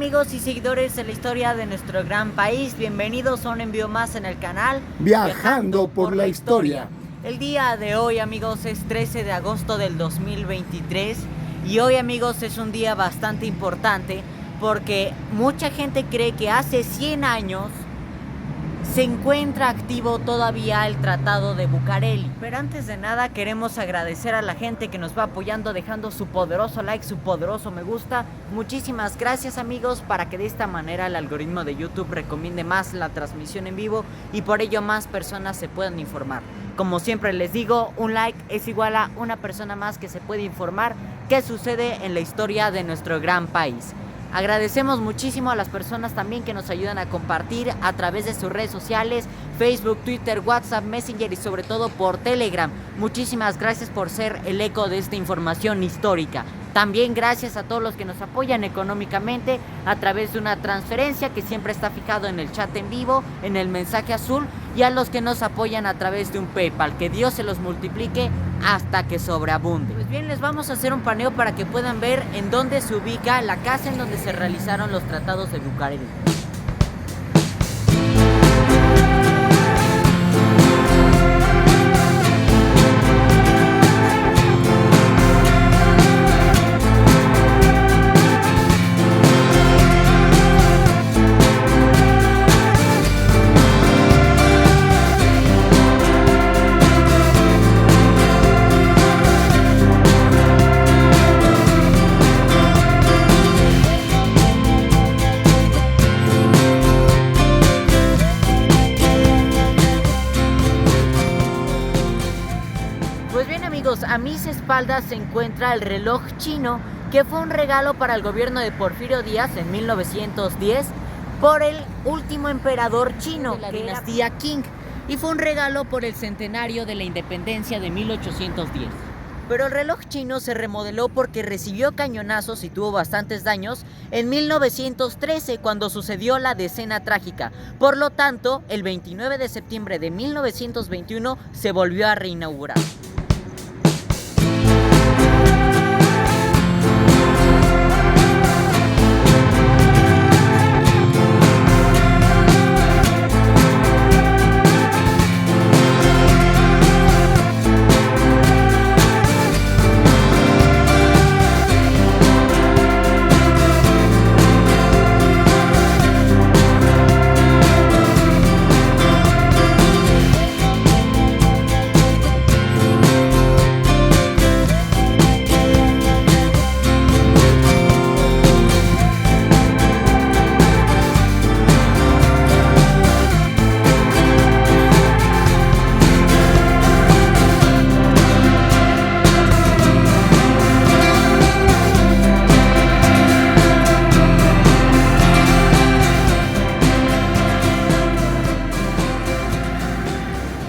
amigos y seguidores de la historia de nuestro gran país? Bienvenidos a un envío más en el canal Viajando por la historia. El día de hoy, amigos, es 13 de agosto del 2023 y hoy, amigos, es un día bastante importante porque mucha gente cree que hace 100 años se encuentra activo todavía el Tratado de Bucareli. Pero antes de nada queremos agradecer a la gente que nos va apoyando dejando su poderoso like, su poderoso me gusta. Muchísimas gracias, amigos, para que de esta manera el algoritmo de YouTube recomiende más la transmisión en vivo y por ello más personas se puedan informar. Como siempre les digo, un like es igual a una persona más que se puede informar qué sucede en la historia de nuestro gran país. Agradecemos muchísimo a las personas también que nos ayudan a compartir a través de sus redes sociales, Facebook, Twitter, WhatsApp, Messenger y sobre todo por Telegram. Muchísimas gracias por ser el eco de esta información histórica. También gracias a todos los que nos apoyan económicamente a través de una transferencia que siempre está fijado en el chat en vivo, en el mensaje azul, y a los que nos apoyan a través de un PayPal. Que Dios se los multiplique hasta que sobreabunde. Pues bien, les vamos a hacer un paneo para que puedan ver en dónde se ubica la casa en donde se realizaron los tratados de Bucareli. A mis espaldas se encuentra el reloj chino, que fue un regalo para el gobierno de Porfirio Díaz en 1910 por el último emperador chino de la dinastía Qing, y fue un regalo por el centenario de la independencia de 1810. Pero el reloj chino se remodeló porque recibió cañonazos y tuvo bastantes daños en 1913 cuando sucedió la decena trágica. Por lo tanto, el 29 de septiembre de 1921 se volvió a reinaugurar.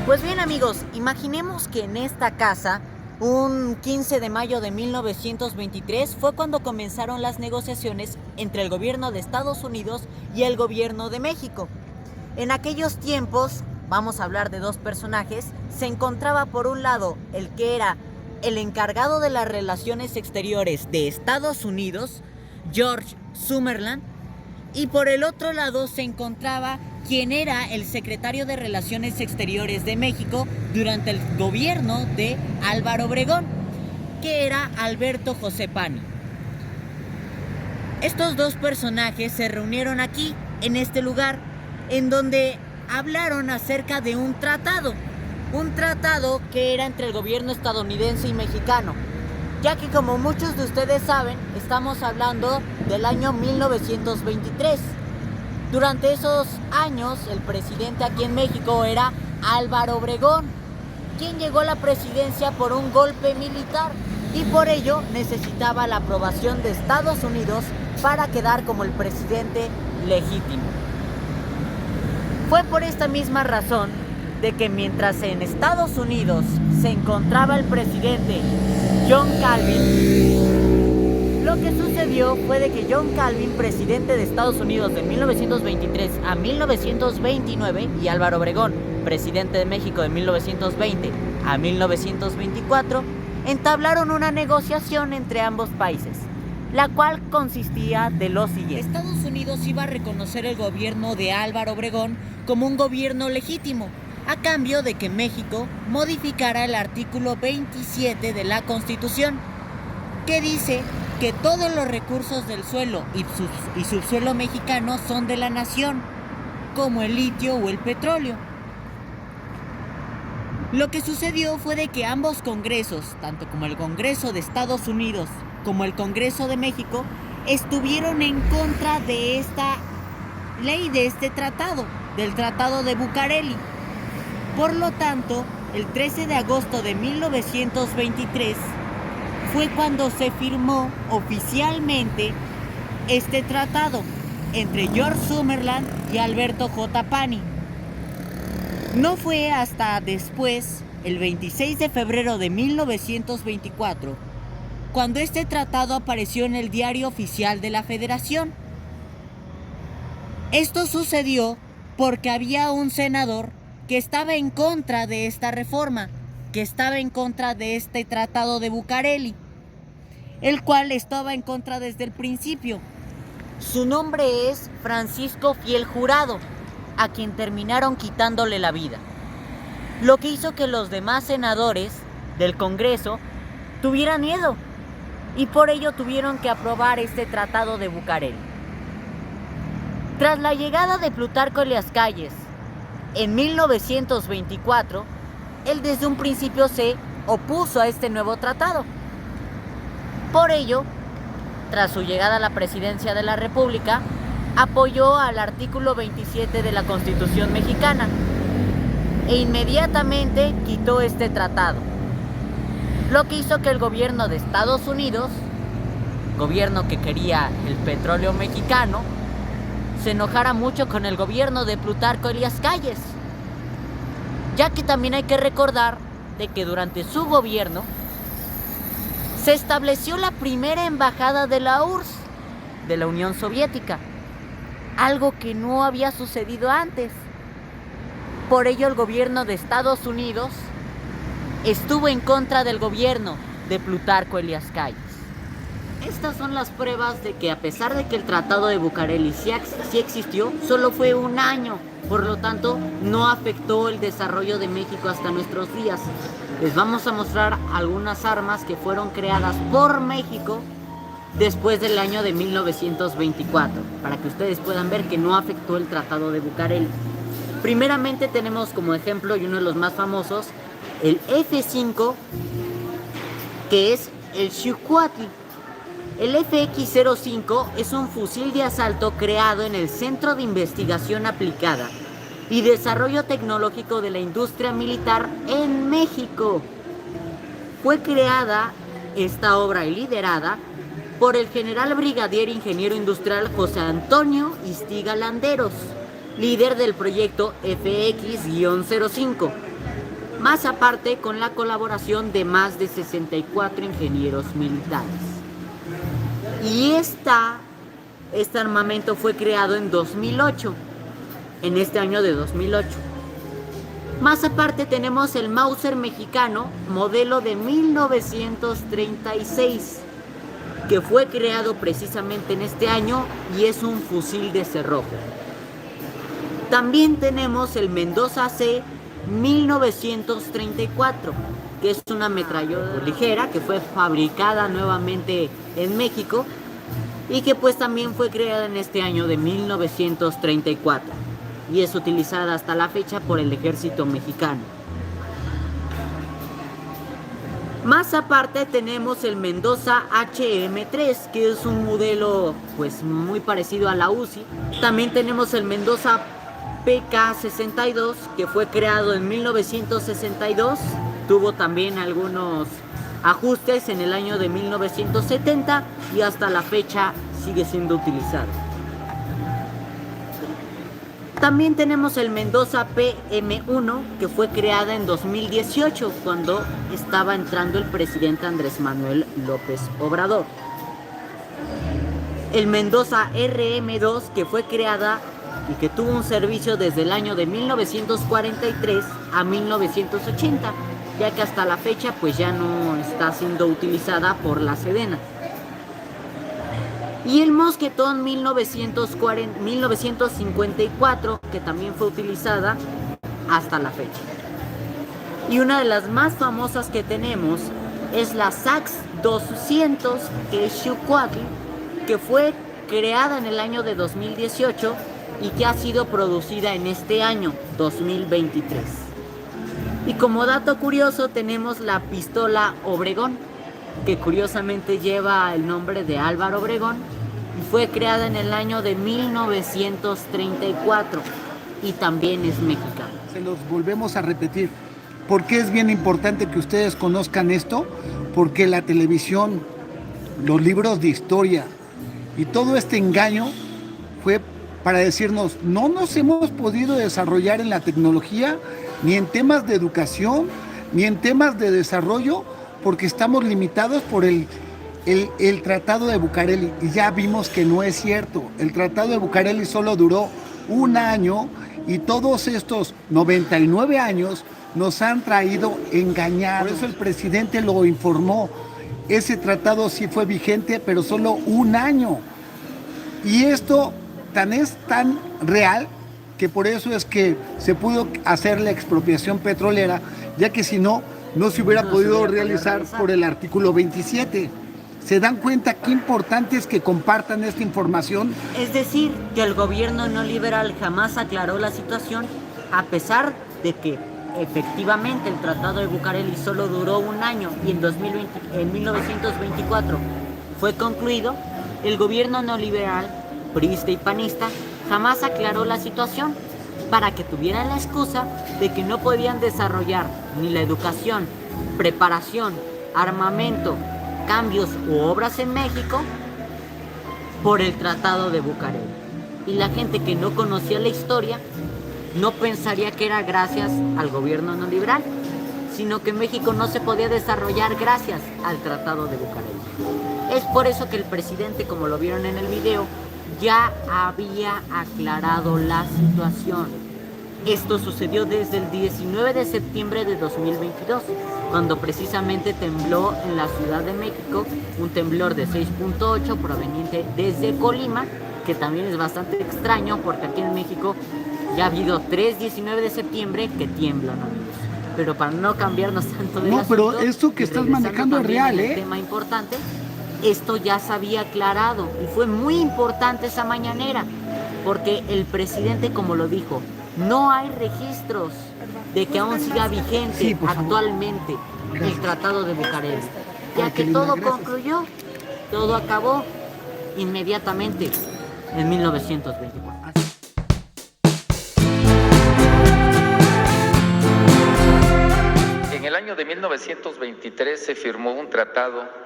Pues bien, amigos, imaginemos que en esta casa, un 15 de mayo de 1923, fue cuando comenzaron las negociaciones entre el gobierno de Estados Unidos y el gobierno de México. En aquellos tiempos, vamos a hablar de dos personajes, se encontraba por un lado el que era el encargado de las relaciones exteriores de Estados Unidos, George Summerland, y por el otro lado se encontraba quien era el secretario de Relaciones Exteriores de México durante el gobierno de Álvaro Obregón, que era Alberto José Pani. Estos dos personajes se reunieron aquí, en este lugar, en donde hablaron acerca de un tratado que era entre el gobierno estadounidense y mexicano, ya que como muchos de ustedes saben, estamos hablando del año 1923. Durante esos años, el presidente aquí en México era Álvaro Obregón, quien llegó a la presidencia por un golpe militar y por ello necesitaba la aprobación de Estados Unidos para quedar como el presidente legítimo. Fue por esta misma razón de que mientras en Estados Unidos se encontraba el presidente John Calvin, lo que sucedió fue de que John Calvin, presidente de Estados Unidos de 1923 a 1929, y Álvaro Obregón, presidente de México de 1920 a 1924, entablaron una negociación entre ambos países. la cual consistía de lo siguiente. Estados Unidos iba a reconocer el gobierno de Álvaro Obregón como un gobierno legítimo, a cambio de que México modificara el artículo 27 de la Constitución, que dice que todos los recursos del suelo y subsuelo mexicano son de la nación, como el litio o el petróleo. Lo que sucedió fue de que ambos congresos, tanto como el Congreso de Estados Unidos como el Congreso de México, estuvieron en contra de esta ley, de este tratado, del Tratado de Bucareli. Por lo tanto, el 13 de agosto de 1923 fue cuando se firmó oficialmente este tratado entre George Summerland y Alberto J. Pani. No fue hasta después, el 26 de febrero de 1924, cuando este tratado apareció en el Diario Oficial de la Federación. Esto sucedió porque había un senador que estaba en contra de esta reforma, que estaba en contra de este Tratado de Bucareli, el cual estaba en contra desde el principio. Su nombre es Francisco Fiel Jurado, a quien terminaron quitándole la vida, lo que hizo que los demás senadores del Congreso tuvieran miedo y por ello tuvieron que aprobar este Tratado de Bucareli. Tras la llegada de Plutarco Elías Calles en 1924, él desde un principio se opuso a este nuevo tratado. Por ello, tras su llegada a la presidencia de la República, apoyó al artículo 27 de la Constitución mexicana e inmediatamente quitó este tratado, lo que hizo que el gobierno de Estados Unidos, gobierno que quería el petróleo mexicano, se enojara mucho con el gobierno de Plutarco Elías Calles, ya que también hay que recordar de que durante su gobierno se estableció la primera embajada de la URSS, de la Unión Soviética, algo que no había sucedido antes. Por ello el gobierno de Estados Unidos estuvo en contra del gobierno de Plutarco Elías Calles. Estas son las pruebas de que a pesar de que el Tratado de Bucareli sí existió, solo fue un año, por lo tanto no afectó el desarrollo de México hasta nuestros días. Les vamos a mostrar algunas armas que fueron creadas por México después del año de 1924, para que ustedes puedan ver que no afectó el Tratado de Bucareli. Primeramente tenemos como ejemplo, y uno de los más famosos, el F-5, que es el Xiuhcuautli. El FX-05 es un fusil de asalto creado en el Centro de Investigación Aplicada y Desarrollo Tecnológico de la Industria Militar en México. Fue creada esta obra y liderada por el general brigadier ingeniero industrial José Antonio Istiga Landeros, líder del proyecto FX-05, más aparte con la colaboración de más de 64 ingenieros militares. Y este armamento fue creado en 2008, en este año de 2008. Más aparte tenemos el Mauser mexicano, modelo de 1936, que fue creado precisamente en este año y es un fusil de cerrojo. También tenemos el Mendoza C 1934, que es una ametralladora ligera que fue fabricada nuevamente en México y que pues también fue creada en este año de 1934 y es utilizada hasta la fecha por el ejército mexicano. Más aparte tenemos el Mendoza HM3, que es un modelo pues muy parecido a la UCI. También tenemos el Mendoza PK-62, que fue creado en 1962. Tuvo también algunos ajustes en el año de 1970 y hasta la fecha sigue siendo utilizado. También tenemos el Mendoza PM1, que fue creada en 2018 cuando estaba entrando el presidente Andrés Manuel López Obrador. El Mendoza RM2, que fue creada y que tuvo un servicio desde el año de 1943 a 1980, ya que hasta la fecha pues ya no está siendo utilizada por la Sedena. y el mosquetón 1954, que también fue utilizada hasta la fecha. Y una de las más famosas que tenemos es la Sax 200, que es Xucuatl, que fue creada en el año de 2018 y que ha sido producida en este año 2023. Y como dato curioso tenemos la pistola Obregón, que curiosamente lleva el nombre de Álvaro Obregón y fue creada en el año de 1934 y también es mexicana. Se los volvemos a repetir. ¿Por qué es bien importante que ustedes conozcan esto? Porque la televisión, los libros de historia y todo este engaño fue para decirnos, no nos hemos podido desarrollar en la tecnología, ni en temas de educación, ni en temas de desarrollo, porque estamos limitados por el Tratado de Bucareli. Y ya vimos que no es cierto. El Tratado de Bucareli solo duró un año y todos estos 99 años nos han traído engañados. Por eso el presidente lo informó. Ese tratado sí fue vigente, pero solo un año. Y esto es tan real que por eso es que se pudo hacer la expropiación petrolera, ya que si no, no se hubiera podido realizar por el artículo 27. ¿Se dan cuenta qué importante es que compartan esta información? Es decir, que el gobierno neoliberal jamás aclaró la situación, a pesar de que efectivamente el Tratado de Bucareli solo duró un año y en 1924 fue concluido. El gobierno neoliberal, priista y panista, jamás aclaró la situación para que tuvieran la excusa de que no podían desarrollar ni la educación, preparación, armamento, cambios u obras en México por el Tratado de Bucareli. Y la gente que no conocía la historia no pensaría que era gracias al gobierno neoliberal, sino que México no se podía desarrollar gracias al Tratado de Bucareli. Es por eso que el presidente, como lo vieron en el video, ya había aclarado la situación. Esto sucedió desde el 19 de septiembre de 2022, cuando precisamente tembló en la Ciudad de México, un temblor de 6.8 proveniente desde Colima, que también es bastante extraño porque aquí en México ya ha habido 3 19 de septiembre que tiemblan, amigos. Pero para no cambiarnos tanto del asunto, pero esto que estás manejando es real, ¿eh? Tema importante, esto ya se había aclarado y fue muy importante esa mañanera, porque el presidente, como lo dijo, no hay registros de que aún siga vigente actualmente el Tratado de Bucareli, ya que todo concluyó, todo acabó inmediatamente en 1924. En el año de 1923 se firmó un tratado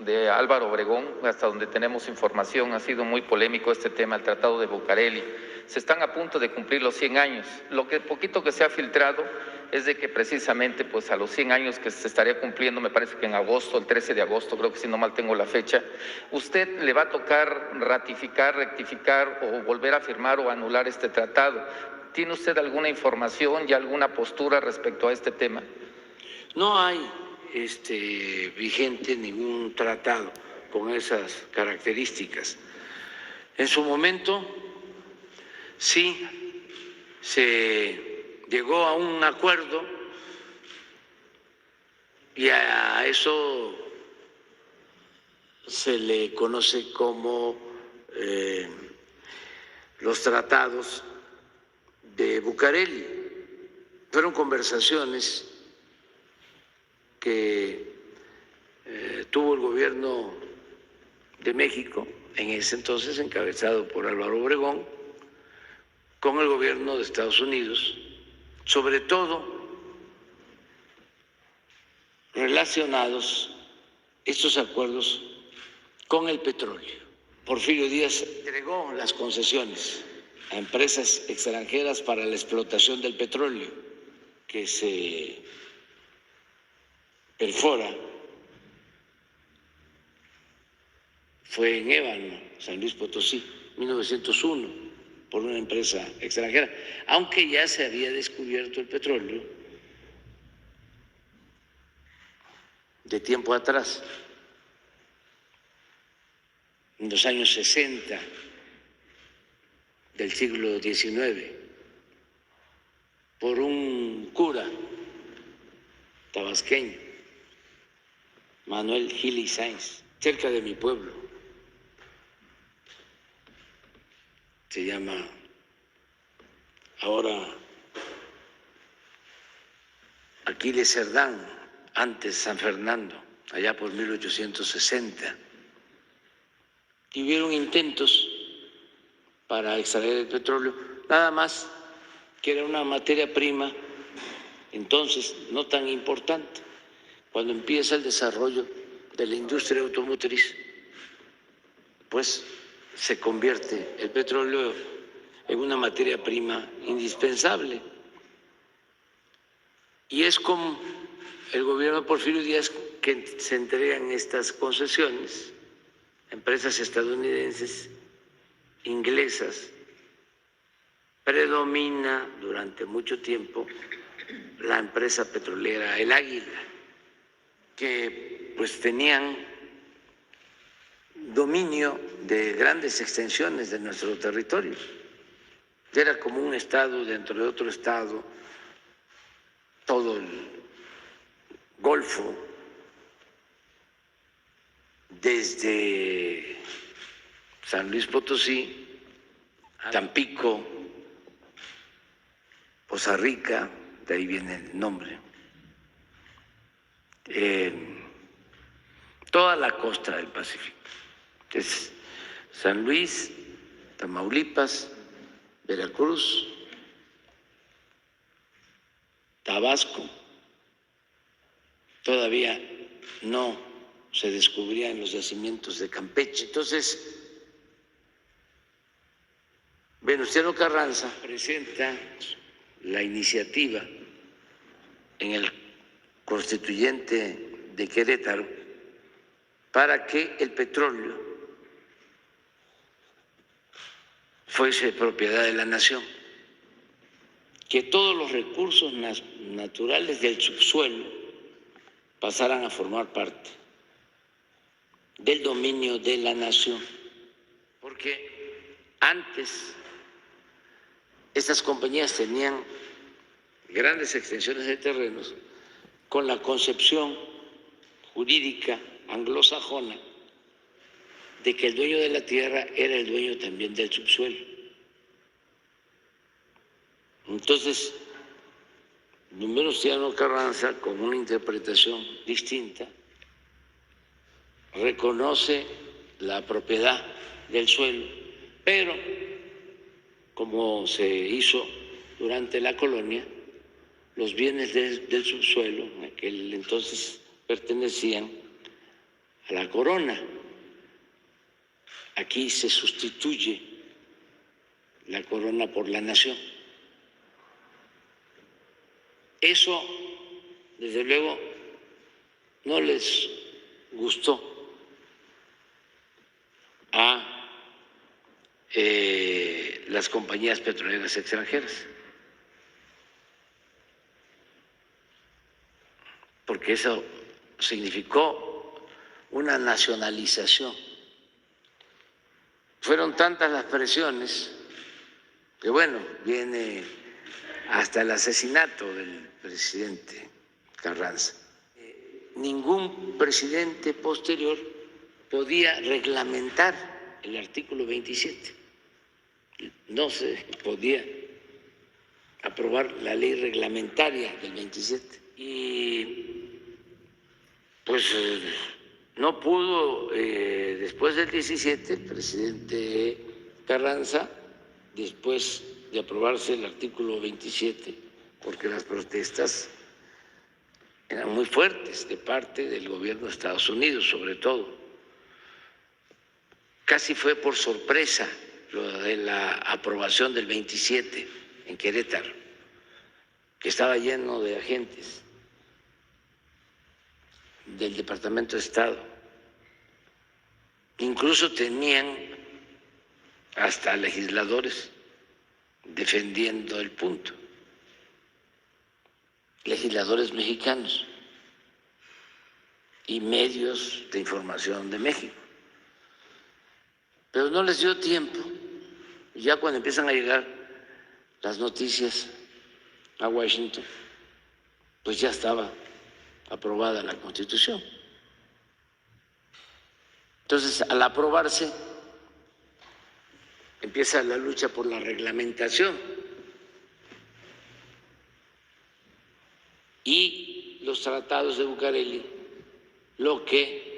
de Álvaro Obregón, hasta donde tenemos información. Ha sido muy polémico este tema, el Tratado de Bucareli. Se están a punto de cumplir los 100 años. Lo que poquito que se ha filtrado es de que precisamente pues a los 100 años que se estaría cumpliendo, me parece que en agosto, el 13 de agosto, creo que si no mal tengo la fecha, usted le va a tocar ratificar, rectificar o volver a firmar o anular este tratado. ¿Tiene usted alguna información y alguna postura respecto a este tema? No hay vigente ningún tratado con esas características. En su momento sí se llegó a un acuerdo y a eso se le conoce como los tratados de Bucareli. Fueron conversaciones que tuvo el gobierno de México, en ese entonces encabezado por Álvaro Obregón, con el gobierno de Estados Unidos, sobre todo relacionados estos acuerdos con el petróleo. Porfirio Díaz entregó las concesiones a empresas extranjeras para la explotación del petróleo que se perfora. Fue en Ébano, San Luis Potosí, 1901, por una empresa extranjera, aunque ya se había descubierto el petróleo de tiempo atrás. en los años 60 del siglo XIX por un cura tabasqueño, Manuel Gili Sáenz, cerca de mi pueblo. Se llama ahora Aquiles Cerdán, antes San Fernando, allá por 1860. Y hubieron intentos para extraer el petróleo, nada más que era una materia prima, entonces no tan importante. Cuando empieza el desarrollo de la industria automotriz, pues se convierte el petróleo en una materia prima indispensable. Y es con el gobierno de Porfirio Díaz que se entregan estas concesiones a empresas estadounidenses, inglesas. Predomina durante mucho tiempo la empresa petrolera El Águila, que pues tenían dominio de grandes extensiones de nuestro territorio. Era como un estado dentro de otro estado, todo el Golfo, desde San Luis Potosí, Tampico, Poza Rica, de ahí viene el nombre, toda la costa del Pacífico, es San Luis, Tamaulipas, Veracruz, Tabasco. Todavía no se descubrían los yacimientos de Campeche. Entonces, Venustiano Carranza presenta la iniciativa en el constituyente de Querétaro para que el petróleo fuese propiedad de la nación, que todos los recursos naturales del subsuelo pasaran a formar parte del dominio de la nación, porque antes estas compañías tenían grandes extensiones de terrenos con la concepción jurídica anglosajona de que el dueño de la tierra era el dueño también del subsuelo. Entonces, Venustiano Carranza, con una interpretación distinta, reconoce la propiedad del suelo, pero como se hizo durante la colonia, los bienes del subsuelo en aquel entonces pertenecían a la corona. Aquí se sustituye la corona por la nación. Eso, desde luego, no les gustó a las compañías petroleras extranjeras, porque eso significó una nacionalización. Fueron tantas las presiones que, bueno, viene hasta el asesinato del presidente Carranza. Ningún presidente posterior podía reglamentar el artículo 27. No se podía aprobar la ley reglamentaria del 27. Y pues no pudo, después del 17, el presidente Carranza, después de aprobarse el artículo 27, porque las protestas eran muy fuertes de parte del gobierno de Estados Unidos, sobre todo. Casi fue por sorpresa lo de la aprobación del 27 en Querétaro, que estaba lleno de agentes del Departamento de Estado. Incluso tenían hasta legisladores defendiendo el punto, legisladores mexicanos y medios de información de México. pero no les dio tiempo. Ya cuando empiezan a llegar las noticias a Washington, pues ya estaba aprobada la Constitución. Entonces, al aprobarse, empieza la lucha por la reglamentación y los tratados de Bucareli, lo que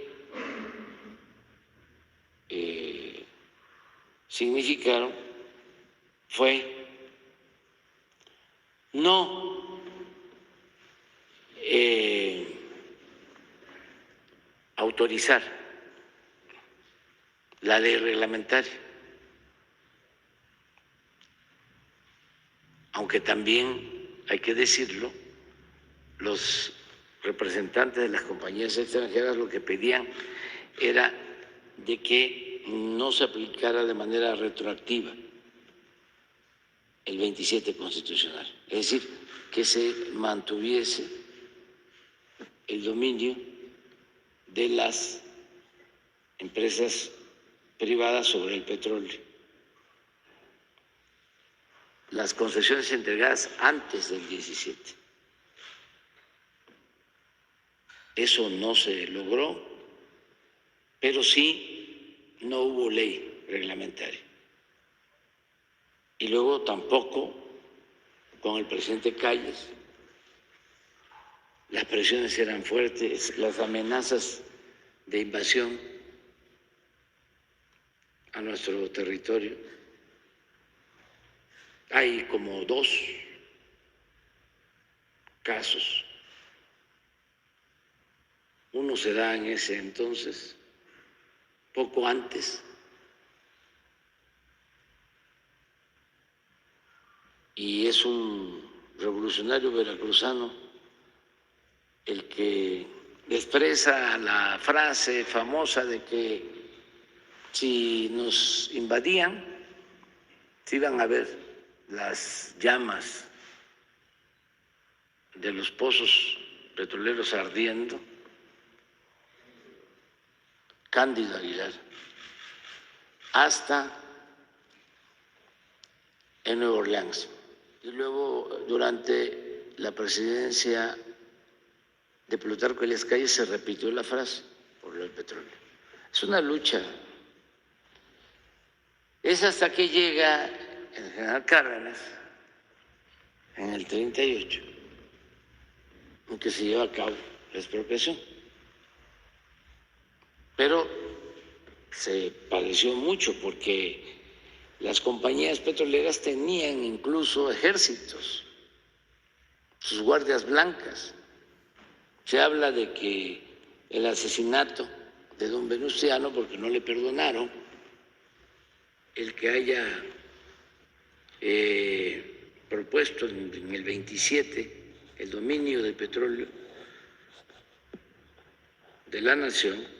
significaron fue no autorizar la ley reglamentaria, aunque también hay que decirlo, los representantes de las compañías extranjeras lo que pedían era de que no se aplicara de manera retroactiva el 27 constitucional, es decir, que se mantuviese el dominio de las empresas privadas sobre el petróleo. Las concesiones entregadas antes del 17. Eso no se logró, pero sí no hubo ley reglamentaria. Y luego tampoco con el presidente Calles. Las presiones eran fuertes, las amenazas de invasión a nuestro territorio. Hay como 2 casos. Uno se da en ese entonces, poco antes, y es un revolucionario veracruzano el que expresa la frase famosa de que si nos invadían, se iban a ver las llamas de los pozos petroleros ardiendo. Cándido Aguilar, hasta en Nueva Orleans. Y luego, durante la presidencia de Plutarco Elías Calles, se repitió la frase por el petróleo. Es una lucha. Es hasta que llega el general Cárdenas, en el 38, en que se lleva a cabo la expropiación. Pero se padeció mucho porque las compañías petroleras tenían incluso ejércitos, sus guardias blancas. Se habla de que el asesinato de don Venustiano, porque no le perdonaron el que haya propuesto en el 27 el dominio del petróleo de la nación,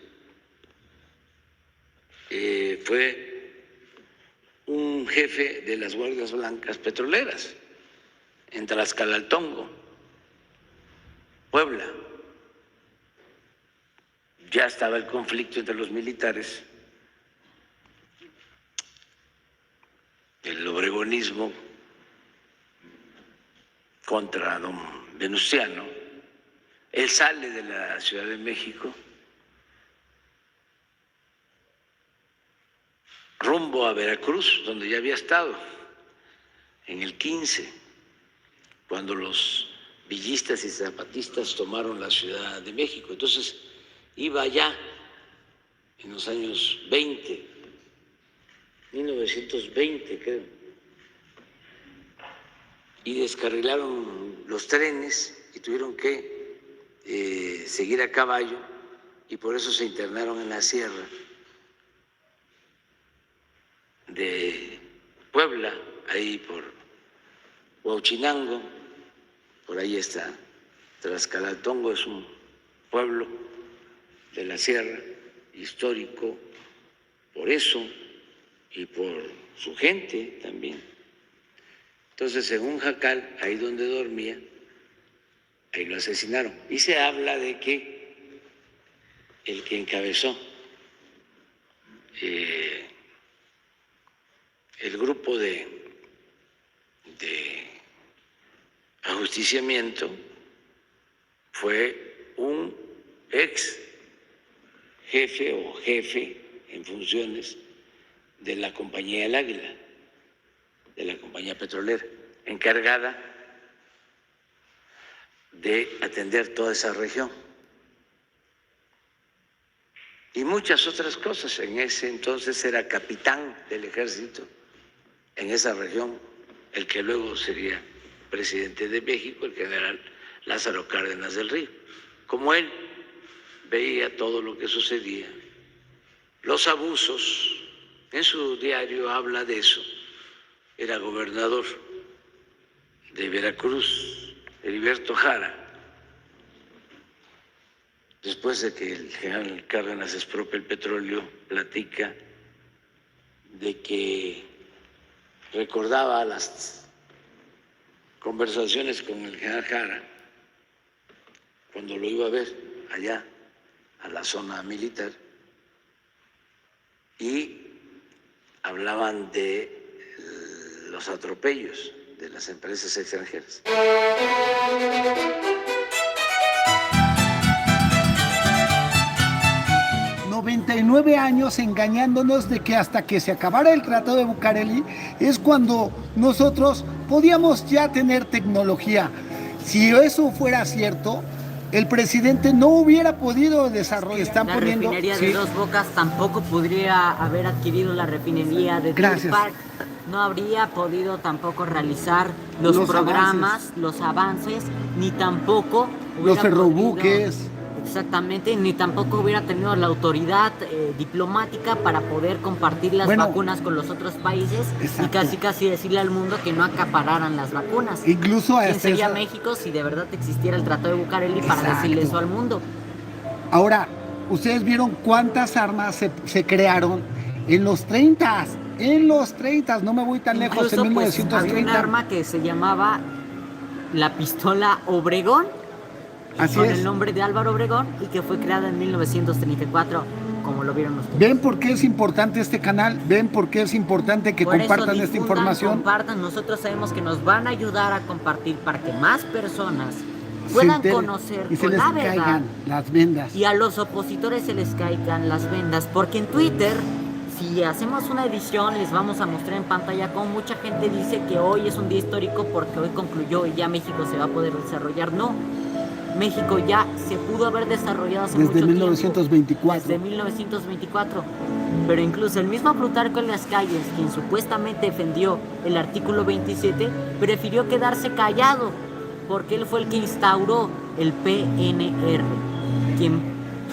fue un jefe de las guardias blancas petroleras en Tlaxcalaltongo, Puebla. Ya estaba el conflicto entre los militares, el obregonismo contra don Venustiano. Él sale de la Ciudad de México rumbo a Veracruz, donde ya había estado en el 15, cuando los villistas y zapatistas tomaron la Ciudad de México. Entonces iba allá en los años 20, 1920 creo, y descarrilaron los trenes y tuvieron que seguir a caballo, y por eso se internaron en la sierra de Puebla, ahí por Huauchinango, por ahí está. Tlaxcalaltongo es un pueblo de la sierra, histórico, por eso y por su gente también. Entonces, en un jacal, ahí donde dormía, ahí lo asesinaron. Y se habla de que el que encabezó el grupo de ajusticiamiento fue un ex jefe o jefe en funciones de la compañía El Águila, de la compañía petrolera, encargada de atender toda esa región. Y muchas otras cosas. En ese entonces era capitán del ejército en esa región, el que luego sería presidente de México, el general Lázaro Cárdenas del Río. Como él veía todo lo que sucedía, los abusos, en su diario habla de eso. Era gobernador de Veracruz, Heriberto Jara, después de que el general Cárdenas expropia el petróleo, platica de que recordaba las conversaciones con el general Jara cuando lo iba a ver allá a la zona militar y hablaban de los atropellos de las empresas extranjeras. 99 años engañándonos de que hasta que se acabara el Tratado de Bucareli es cuando nosotros podíamos ya tener tecnología. Si eso fuera cierto, el presidente no hubiera podido desarrollar. Están la poniendo, refinería sí, de Dos Bocas tampoco podría haber adquirido la refinería de Deer Gracias. Park. No habría podido tampoco realizar los programas, los avances, ni tampoco los hubiera ferrobuques. podido- Exactamente, ni tampoco hubiera tenido la autoridad diplomática para poder compartir las vacunas con los otros países. Exacto. Y casi decirle al mundo que no acapararan las vacunas. Incluso ¿Quién hasta sería esa- México si de verdad existiera el Tratado de Bucareli para Exacto. decirle eso al mundo? Ahora, ustedes vieron cuántas armas se crearon en los 30, no me voy tan lejos, en Incluso, pues, 1930. había un arma que se llamaba la pistola Obregón, Así con es. el nombre de Álvaro Obregón, y que fue creada en 1934, como lo vieron ustedes. ¿Ven por qué es importante este canal? ¿Ven por qué es importante que Por eso compartan esta difundan, información? compartan. Nosotros sabemos que nos van a ayudar a compartir para que más personas puedan Se enteren conocer y se con les la verdad, caigan las vendas. y a los opositores se les caigan las vendas, porque en Twitter, si hacemos una edición, les vamos a mostrar en pantalla cómo mucha gente dice que hoy es un día histórico porque hoy concluyó y ya México se va a poder desarrollar. No, México ya se pudo haber desarrollado hace Desde mucho 1924. tiempo. Desde 1924. Pero incluso el mismo Plutarco en las calles, quien supuestamente defendió el artículo 27, prefirió quedarse callado, porque él fue el que instauró el PNR, quien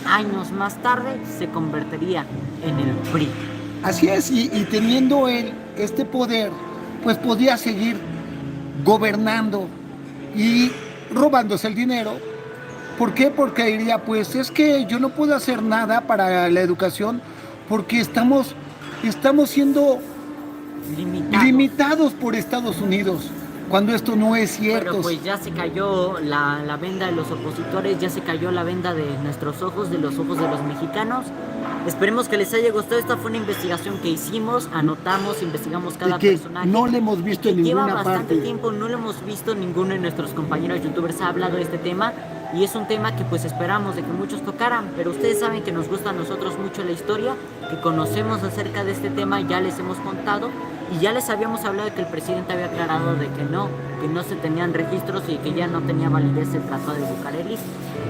años más tarde se convertiría en el PRI. Así es, y teniendo él este poder, pues podía seguir gobernando y robándose el dinero. ¿Por qué? Porque diría, pues es que yo no puedo hacer nada para la educación porque estamos siendo limitados por Estados Unidos, cuando esto no es cierto. Pero pues ya se cayó la venda de los opositores, ya se cayó la venda de nuestros ojos, de los ojos de los mexicanos. Esperemos que les haya gustado. Esta fue una investigación que hicimos, anotamos, investigamos cada Y que personaje. no le hemos visto en Lleva ninguna bastante parte. tiempo, no lo hemos visto, ninguno de nuestros compañeros youtubers ha hablado de este tema, y es un tema que pues esperamos de que muchos tocaran, pero ustedes saben que nos gusta a nosotros mucho la historia, que conocemos acerca de este tema, ya les hemos contado, y ya les habíamos hablado de que el presidente había aclarado de que no se tenían registros y que ya no tenía validez el Tratado de Bucareli,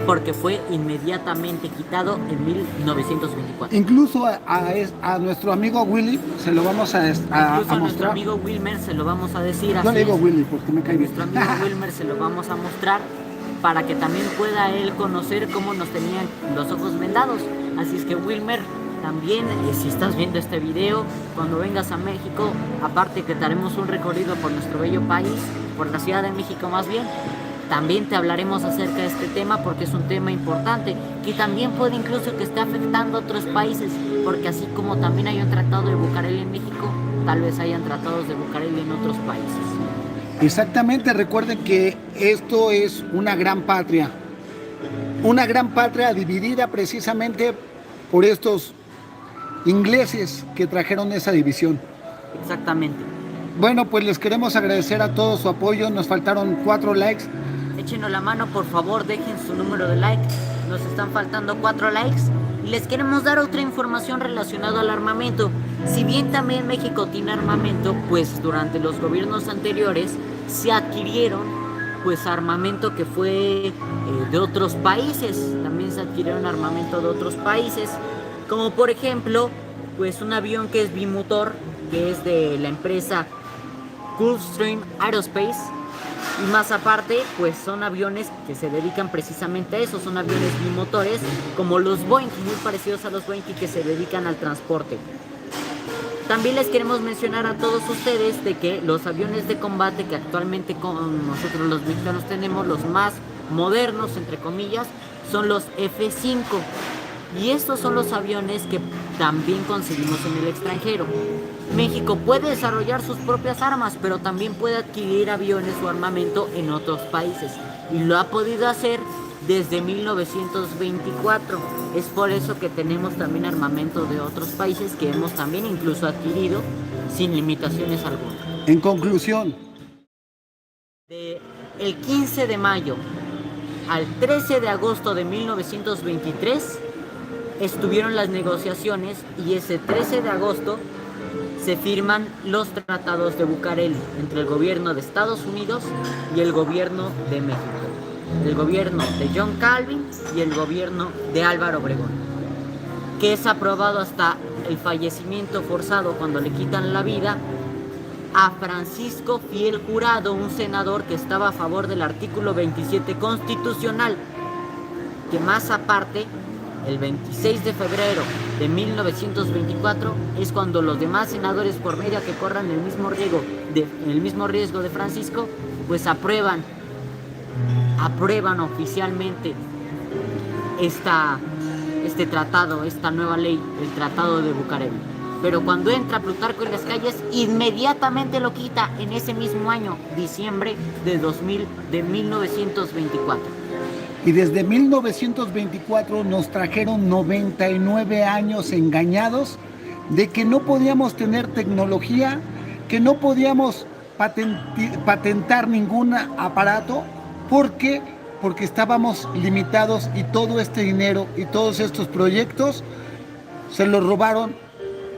porque fue inmediatamente quitado en 1924. Incluso a nuestro amigo Willy se lo vamos a Incluso a nuestro mostrar. amigo Wilmer se lo vamos a decir. Yo así le digo es. Willy porque me cae bien. Nuestro amigo Wilmer se lo vamos a mostrar para que también pueda él conocer cómo nos tenían los ojos vendados. Así es que Wilmer, también si estás viendo este video, cuando vengas a México, aparte que te haremos un recorrido por nuestro bello país, por la Ciudad de México más bien, también te hablaremos acerca de este tema porque es un tema importante, que también puede incluso que esté afectando a otros países, porque así como también hay un tratado de Bucareli en México, tal vez hayan tratados de Bucareli en otros países. Exactamente, recuerden que esto es una gran patria dividida precisamente por estos ingleses que trajeron esa división. Exactamente. Bueno, pues les queremos agradecer a todos su apoyo. Nos faltaron 4 likes. Échenos la mano, por favor, dejen su número de like. Nos están faltando 4 likes. Y les queremos dar otra información relacionada al armamento. Si bien también México tiene armamento, pues durante los gobiernos anteriores se adquirieron pues armamento que fue de otros países. También se adquirieron armamento de otros países. Como por ejemplo, pues un avión que es bimotor, que es de la empresa Gulfstream Aerospace. Y más aparte, pues son aviones que se dedican precisamente a eso. Son aviones bimotores, como los Boeing, muy parecidos a los Boeing, y que se dedican al transporte. También les queremos mencionar a todos ustedes de que los aviones de combate que actualmente con nosotros los mexicanos tenemos, los más modernos, entre comillas, son los F-5. Y estos son los aviones que también conseguimos en el extranjero. México puede desarrollar sus propias armas, pero también puede adquirir aviones o armamento en otros países. Y lo ha podido hacer desde 1924. Es por eso que tenemos también armamento de otros países que hemos también incluso adquirido sin limitaciones alguna. En conclusión, El 15 de mayo al 13 de agosto de 1923 estuvieron las negociaciones, y ese 13 de agosto se firman los tratados de Bucareli entre el gobierno de Estados Unidos y el gobierno de México. El gobierno de John Calvin y el gobierno de Álvaro Obregón, que es aprobado hasta el fallecimiento forzado, cuando le quitan la vida a Francisco Fiel Jurado, un senador que estaba a favor del artículo 27 constitucional, que más aparte, el 26 de febrero de 1924 es cuando los demás senadores, por medio que corran el mismo riesgo de Francisco, pues aprueban oficialmente este tratado, esta nueva ley, el Tratado de Bucareli. Pero cuando entra Plutarco en las calles, inmediatamente lo quita en ese mismo año, diciembre de 1924. y desde 1924 nos trajeron 99 años engañados de que no podíamos tener tecnología, que no podíamos patentar ningún aparato, porque estábamos limitados, y todo este dinero y todos estos proyectos se los robaron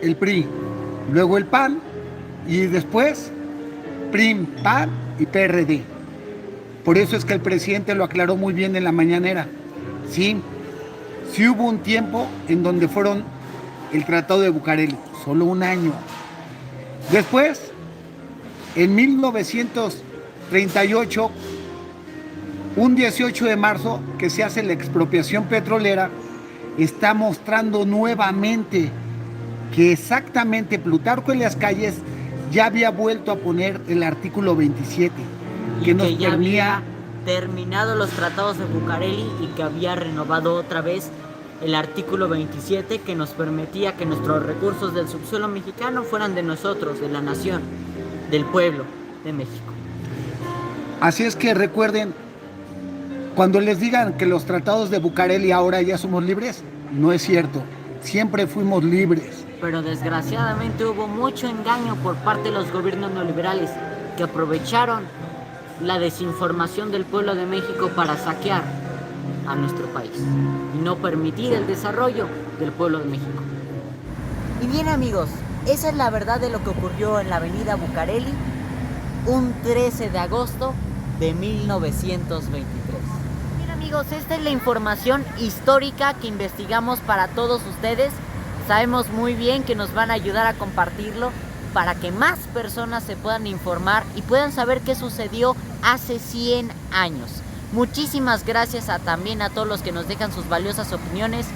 el PRI, luego el PAN, y después PRI, PAN y PRD. Por eso es que el presidente lo aclaró muy bien en la mañanera. Sí hubo un tiempo en donde fueron el Tratado de Bucareli, solo un año. Después, en 1938, un 18 de marzo, que se hace la expropiación petrolera, está mostrando nuevamente que exactamente Plutarco en las calles ya había vuelto a poner el artículo 27. Que ya había terminado los tratados de Bucareli y que había renovado otra vez el artículo 27, que nos permitía que nuestros recursos del subsuelo mexicano fueran de nosotros, de la nación, del pueblo de México. Así es que recuerden, cuando les digan que los tratados de Bucareli ahora ya somos libres, no es cierto, siempre fuimos libres. Pero desgraciadamente hubo mucho engaño por parte de los gobiernos neoliberales, que aprovecharon la desinformación del pueblo de México para saquear a nuestro país y no permitir el desarrollo del pueblo de México. Y bien, amigos, esa es la verdad de lo que ocurrió en la avenida Bucareli un 13 de agosto de 1923. Bien, amigos, esta es la información histórica que investigamos para todos ustedes. Sabemos muy bien que nos van a ayudar a compartirlo para que más personas se puedan informar y puedan saber qué sucedió hace 100 años. Muchísimas gracias también a todos los que nos dejan sus valiosas opiniones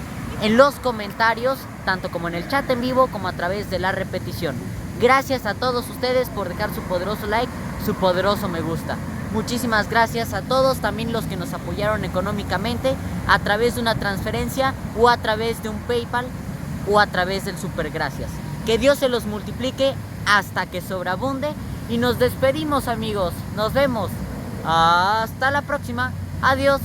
en los comentarios, tanto como en el chat en vivo como a través de la repetición. Gracias a todos ustedes por dejar su poderoso like, su poderoso me gusta. Muchísimas gracias a todos, también los que nos apoyaron económicamente a través de una transferencia o a través de un PayPal o a través del super gracias. Que Dios se los multiplique hasta que sobreabunde. Y nos despedimos, amigos. Nos vemos. Hasta la próxima. Adiós.